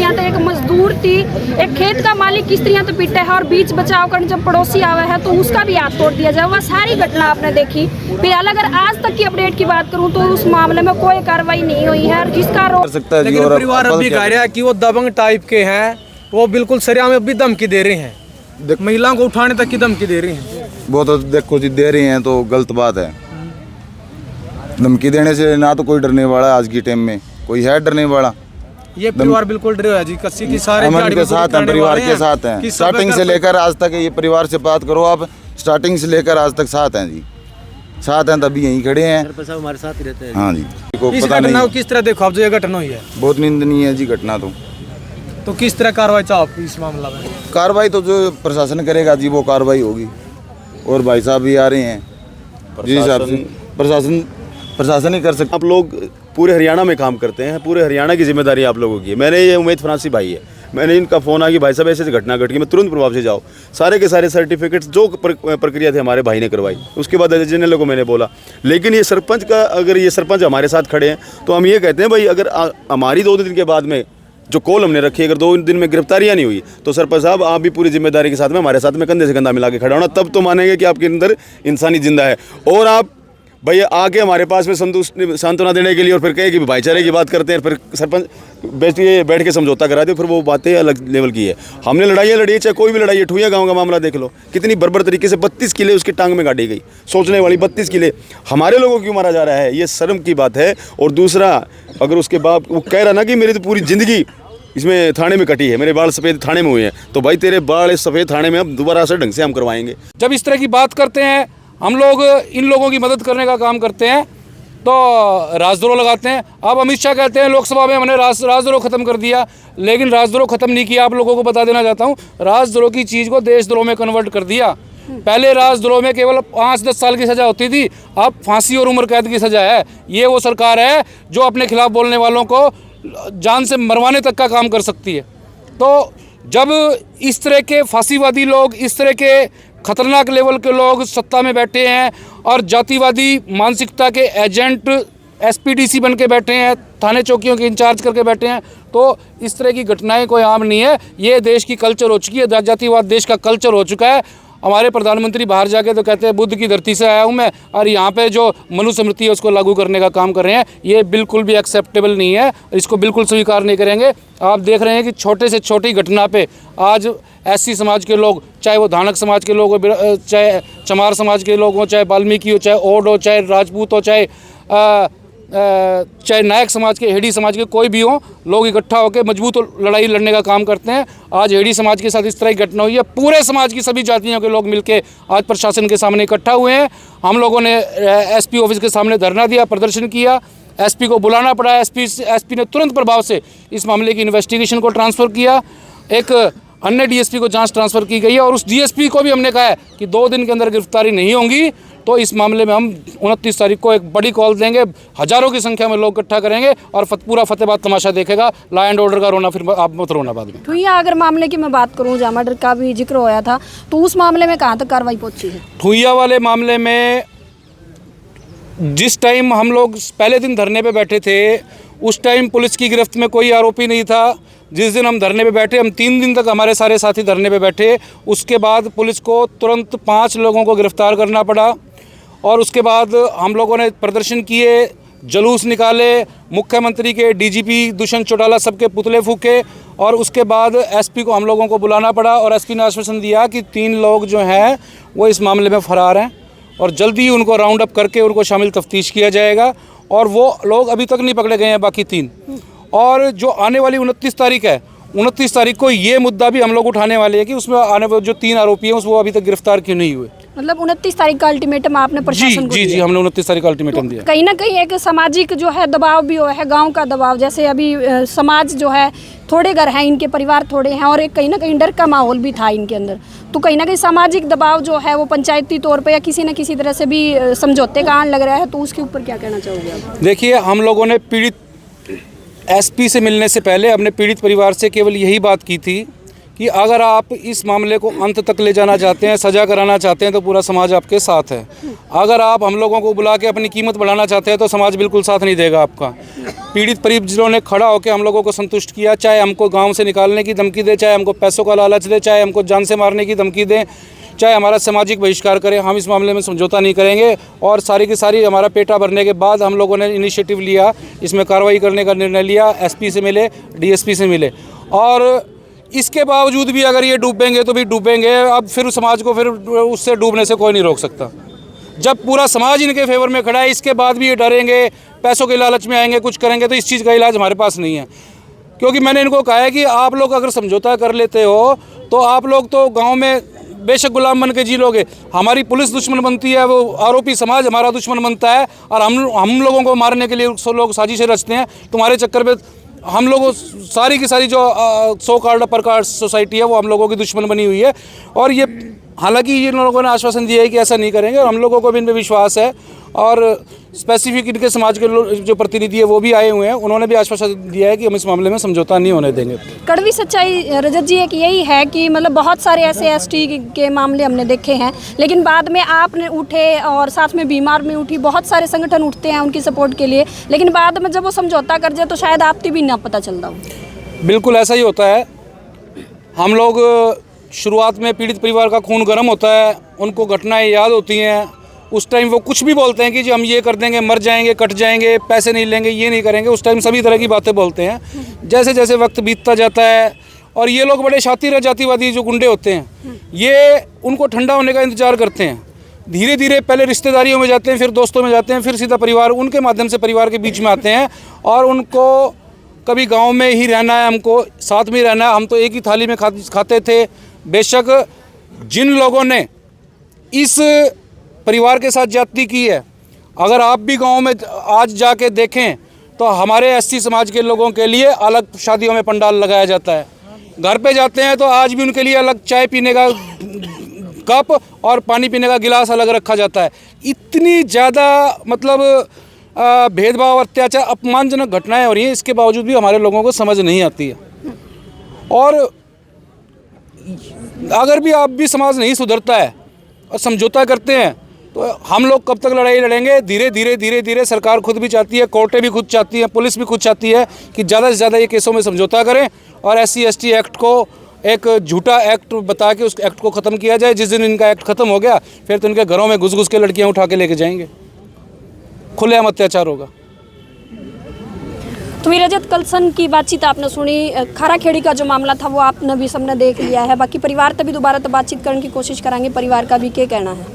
स्त्रियां थे, एक मजदूर थी, एक खेत का मालिक की स्त्रियां तो पीटा है और बीच बचाव कर जब पड़ोसी आवा है तो उसका भी हाथ तोड़ दिया जाए। वह सारी घटना आपने देखी। फिलहाल अगर आज तक की अपडेट की बात करूं तो उस मामले में कोई कार्रवाई नहीं हुई है और जिसका लेकिन परिवार अभी कह रहा है कि वो दबंग टाइप के हैं, वो बिल्कुल सरिया में अभी धमकी दे रहे हैं, महिलाओं को उठाने तक की धमकी दे रहे हैं। वो तो देखो जी दे रही हैं तो गलत बात है। धमकी देने से ना तो कोई डरने वाला आज की टाइम में, कोई है डरने वाला। ये परिवार बिल्कुल डरे हुए हैं जी, कस्सी की सारे हम उनके साथ हैं, परिवार के साथ हैं। स्टार्टिंग से लेकर आज तक ये परिवार से बात करो आप, स्टार्टिंग से लेकर आज तक साथ हैं जी, साथ हैं, तभी यहीं खड़े हैं, हमारे साथ ही रहते हैं। हाँ जी। इस घटना को किस तरह देखो आप, जो ये घटना हुई है बहुत निंदनीय है जी घटना। तो किस तरह कार्रवाई चाहो आप इस मामला में? कार्रवाई तो जो प्रशासन करेगा जी वो कार्रवाई होगी। और भाई साहब भी आ रहे हैं जी, साहब प्रशासन ही कर सकते। आप लोग पूरे हरियाणा में काम करते हैं, पूरे हरियाणा की जिम्मेदारी आप लोगों की है। मैंने ये उमेद फरांसी भाई है, मैंने इनका फ़ोन आ कि भाई साहब ऐसे घटना घट गई, मैं तुरंत प्रभाव से जाओ। सारे के सारे सर्टिफिकेट्स जो प्रक्रिया थी हमारे भाई ने करवाई। उसके बाद एजेंडे को मैंने बोला, लेकिन ये सरपंच का, अगर ये सरपंच हमारे साथ खड़े हैं तो हम ये कहते हैं भाई, अगर हमारी 2 दिन के बाद में जो कॉल हमने रखी, अगर 2 दिन में गिरफ्तारियां नहीं हुई तो सरपंच साहब आप भी पूरी जिम्मेदारी के साथ में हमारे साथ में कंधे से कंधा मिला के खड़ा होना, तब तो मानेंगे कि आपके अंदर इंसानी जिंदा है। और आप भैया आके हमारे पास में सांत्वना देने के लिए और फिर कहे कि भाईचारे की बात करते हैं, फिर सरपंच बैठ के समझौता करा दे, फिर वो बातें अलग लेवल की है। हमने लड़ाइयाँ लड़ी, चाहे कोई भी लड़ाई है। ठुइया गाँव का मामला देख लो, कितनी बर्बर तरीके से 32 किले उसकी टांग में गाड़ी गई, सोचने वाली 32 किले हमारे लोगों क्यों मारा जा रहा है, ये शर्म की बात है। और दूसरा, अगर उसके बाप वो कह रहा ना कि मेरी तो पूरी ज़िंदगी इसमें थाने में कटी है, मेरे बाल सफ़ेद थाने में हुए हैं, तो भाई तेरे बाल इस सफ़ेद थाने में अब दोबारा से ढंग से हम करवाएंगे। जब इस तरह की बात करते हैं हम लोग, इन लोगों की मदद करने का काम करते हैं तो राजद्रोह लगाते हैं। अब अमित शाह कहते हैं लोकसभा में हमने राजद्रोह खत्म कर दिया, लेकिन राजद्रोह खत्म नहीं किया। आप लोगों को बता देना चाहता हूँ, राजद्रोह की चीज़ को देशद्रोह में कन्वर्ट कर दिया। पहले राजद्रोह में केवल 5-10 साल की सज़ा होती थी, अब फांसी और उम्र कैद की सज़ा है। ये वो सरकार है जो अपने खिलाफ बोलने वालों को जान से मरवाने तक का काम कर सकती है। तो जब इस तरह के फांसीवादी लोग, इस तरह के खतरनाक लेवल के लोग सत्ता में बैठे हैं और जातिवादी मानसिकता के एजेंट एसपीडीसी बन के बैठे हैं, थाने चौकियों के इंचार्ज करके बैठे हैं, तो इस तरह की घटनाएं कोई आम नहीं है। ये देश की कल्चर हो चुकी है, जातिवाद देश का कल्चर हो चुका है। हमारे प्रधानमंत्री बाहर जाके तो कहते हैं बुद्ध की धरती से आया हूँ मैं, और यहाँ पे जो मनुस्मृति है उसको लागू करने का काम कर रहे हैं। ये बिल्कुल भी एक्सेप्टेबल नहीं है, इसको बिल्कुल स्वीकार नहीं करेंगे। आप देख रहे हैं कि छोटे से छोटी घटना पे आज एससी समाज के लोग, चाहे वो धानक समाज के लोग हो, चाहे चमार समाज के लोग हों, चाहे वाल्मीकि हो, चाहे ओड हो, चाहे राजपूत हो, चाहे नायक समाज के, हेडी समाज के, कोई भी हो, लोग इकट्ठा होकर मजबूत लड़ाई लड़ने का काम करते हैं। आज हेडी समाज के साथ इस तरह की घटना हुई है, पूरे समाज की सभी जातियों के लोग मिलके आज प्रशासन के सामने इकट्ठा हुए हैं। हम लोगों ने एसपी ऑफिस के सामने धरना दिया, प्रदर्शन किया, एसपी को बुलाना पड़ा। एसपी ने तुरंत प्रभाव से इस मामले की इन्वेस्टिगेशन को ट्रांसफ़र किया, एक अन्य डीएसपी को जांच ट्रांसफ़र की गई है और उस डीएसपी को भी हमने कहा है कि 2 दिन के अंदर गिरफ्तारी नहीं होंगी तो इस मामले में हम 29 तारीख को एक बड़ी कॉल देंगे, हज़ारों की संख्या में लोग इकट्ठा करेंगे और पूरा फतेहाबाद तमाशा देखेगा। लॉ एंड ऑर्डर का रोना, फिर आप मत रोना बाद में। ठुइया अगर मामले की मैं बात करूँ, जहाँ मर्डर का भी जिक्र होया था, तो उस मामले में कहाँ तक कार्रवाई पहुँची है? ठुइया वाले मामले में जिस टाइम हम लोग पहले दिन धरने पे बैठे थे, उस टाइम पुलिस की गिरफ्त में कोई आरोपी नहीं था। जिस दिन हम धरने पे बैठे, हम 3 दिन तक हमारे सारे साथी धरने पे बैठे, उसके बाद पुलिस को तुरंत 5 लोगों को गिरफ्तार करना पड़ा और उसके बाद हम लोगों ने प्रदर्शन किए, जुलूस निकाले, मुख्यमंत्री के, डीजीपी दुष्यंत चौटाला सबके पुतले फूके और उसके बाद एसपी को हम लोगों को बुलाना पड़ा और एसपी ने आश्वासन दिया कि 3 लोग जो हैं वो इस मामले में फ़रार हैं और जल्दी ही उनको राउंड अप करके उनको शामिल तफ्तीश किया जाएगा और वो लोग अभी तक नहीं पकड़े गए हैं, बाकी 3। और जो आने वाली 29 तारीख है, 29 तारीख को ये मुद्दा भी हम लोग उठाने वाले हैं कि उसमें आने वाले जो 3 आरोपी हैं वो अभी तक गिरफ्तार क्यों नहीं हुए। मतलब 29 तारीख का अल्टीमेटम आपने प्रशासन को दिया? जी, हमने 29 तारीख का अल्टीमेटम दिया। कहीं ना कहीं एक सामाजिक जो है दबाव भी है, गांव का दबाव, जैसे अभी समाज जो है, थोड़े घर हैं इनके, परिवार थोड़े हैं और एक कहीं ना कहीं डर का माहौल भी था इनके अंदर, तो कहीं ना कहीं सामाजिक दबाव जो है वो पंचायती तौर पे या किसी न किसी तरह से भी समझौते का आन लग रहा है, तो उसके ऊपर क्या कहना चाहोगे आप? देखिए, हम लोगों ने पीड़ित एसपी से मिलने से पहले अपने पीड़ित परिवार से केवल यही बात की थी कि अगर आप इस मामले को अंत तक ले जाना चाहते हैं, सज़ा कराना चाहते हैं, तो पूरा समाज आपके साथ है। अगर आप हम लोगों को बुला के अपनी कीमत बढ़ाना चाहते हैं तो समाज बिल्कुल साथ नहीं देगा आपका। पीड़ित परिजनों ने खड़ा होकर हम लोगों को संतुष्ट किया, चाहे हमको गांव से निकालने की धमकी दे, चाहे हमको पैसों का लालच दे, चाहे हमको जान से मारने की धमकी दें, चाहे हमारा सामाजिक बहिष्कार करें, हम इस मामले में समझौता नहीं करेंगे। और सारी की सारी हमारा पेटा भरने के बाद हम लोगों ने इनिशिएटिव लिया, इसमें कार्रवाई करने का निर्णय लिया। एसपी से मिले, डीएसपी से मिले, और इसके बावजूद भी अगर ये डूबेंगे तो भी डूबेंगे। अब फिर समाज को फिर उससे डूबने से कोई नहीं रोक सकता। जब पूरा समाज इनके फेवर में खड़ा है, इसके बाद भी ये डरेंगे, पैसों के लालच में आएंगे, कुछ करेंगे, तो इस चीज़ का इलाज हमारे पास नहीं है। क्योंकि मैंने इनको कहा है कि आप लोग अगर समझौता कर लेते हो तो आप लोग तो गाँव में बेशक गुलाम बन के जी लोगे, हमारी पुलिस दुश्मन बनती है, वो आरोपी समाज हमारा दुश्मन बनता है, और हम लोगों को मारने के लिए लोग साजिशें रचते हैं। तुम्हारे चक्कर में हम लोगों सारी की सारी जो so called upper caste society है वो हम लोगों की दुश्मन बनी हुई है। और ये हालांकि ये लोगों ने आश्वासन दिया है कि ऐसा नहीं करेंगे, और हम लोगों को भी इन पर विश्वास है। और स्पेसिफिक इनके समाज के जो प्रतिनिधि है वो भी आए हुए हैं, उन्होंने भी आश्वासन दिया है कि हम इस मामले में समझौता नहीं होने देंगे। कड़वी सच्चाई रजत जी एक यही है कि मतलब बहुत सारे ऐसे एसटी के मामले हमने देखे हैं, लेकिन बाद में आपने उठे और साथ में बीमार में उठी, बहुत सारे संगठन उठते हैं उनकी सपोर्ट के लिए, लेकिन बाद में जब वो समझौता कर जाए तो शायद आपकी भी ना पता चलता हो। बिल्कुल ऐसा ही होता है। हम लोग शुरुआत में पीड़ित परिवार का खून गर्म होता है, उनको घटनाएं याद होती हैं, उस टाइम वो कुछ भी बोलते हैं कि जी हम ये कर देंगे, मर जाएंगे, कट जाएंगे, पैसे नहीं लेंगे, ये नहीं करेंगे। उस टाइम सभी तरह की बातें बोलते हैं। जैसे जैसे वक्त बीतता जाता है, और ये लोग बड़े शातिर जातिवादी जो गुंडे होते हैं, ये उनको ठंडा होने का इंतजार करते हैं। धीरे धीरे पहले रिश्तेदारियों में जाते हैं, फिर दोस्तों में जाते हैं, फिर सीधा परिवार, उनके माध्यम से परिवार के बीच में आते हैं। और उनको कभी गाँव में ही रहना है, हमको साथ में ही रहना है, हम तो एक ही थाली में खाते थे। बेशक जिन लोगों ने इस परिवार के साथ ज्यादती की है, अगर आप भी गांव में आज जाके देखें तो हमारे एससी समाज के लोगों के लिए अलग शादियों में पंडाल लगाया जाता है। घर पे जाते हैं तो आज भी उनके लिए अलग चाय पीने का कप और पानी पीने का गिलास अलग रखा जाता है। इतनी ज़्यादा मतलब भेदभाव, अत्याचार, अपमानजनक घटनाएं हो रही हैं, इसके बावजूद भी हमारे लोगों को समझ नहीं आती है। और अगर भी आप भी समाज नहीं सुधरता है और समझौता करते हैं तो हम लोग कब तक लड़ाई लड़ेंगे। धीरे धीरे सरकार खुद भी चाहती है, कोर्टें भी खुद चाहती हैं, पुलिस भी खुद चाहती है कि ज़्यादा से ज़्यादा ये केसों में समझौता करें और SC/ST एक्ट को एक झूठा एक्ट बता के उस एक्ट को ख़त्म किया जाए। जिस दिन इनका एक्ट ख़त्म हो गया फिर तो इनके घरों में घुस के लड़कियाँ उठा के लेके जाएंगे, खुलेआम अत्याचार होगा। तो रजत, कलसन की बातचीत आपने सुनी, खाराखेड़ी का जो मामला था वो आपने भी सबने देख लिया है। बाकी परिवार तभी दोबारा तो बातचीत करने की कोशिश करेंगे, परिवार का भी क्या कहना है?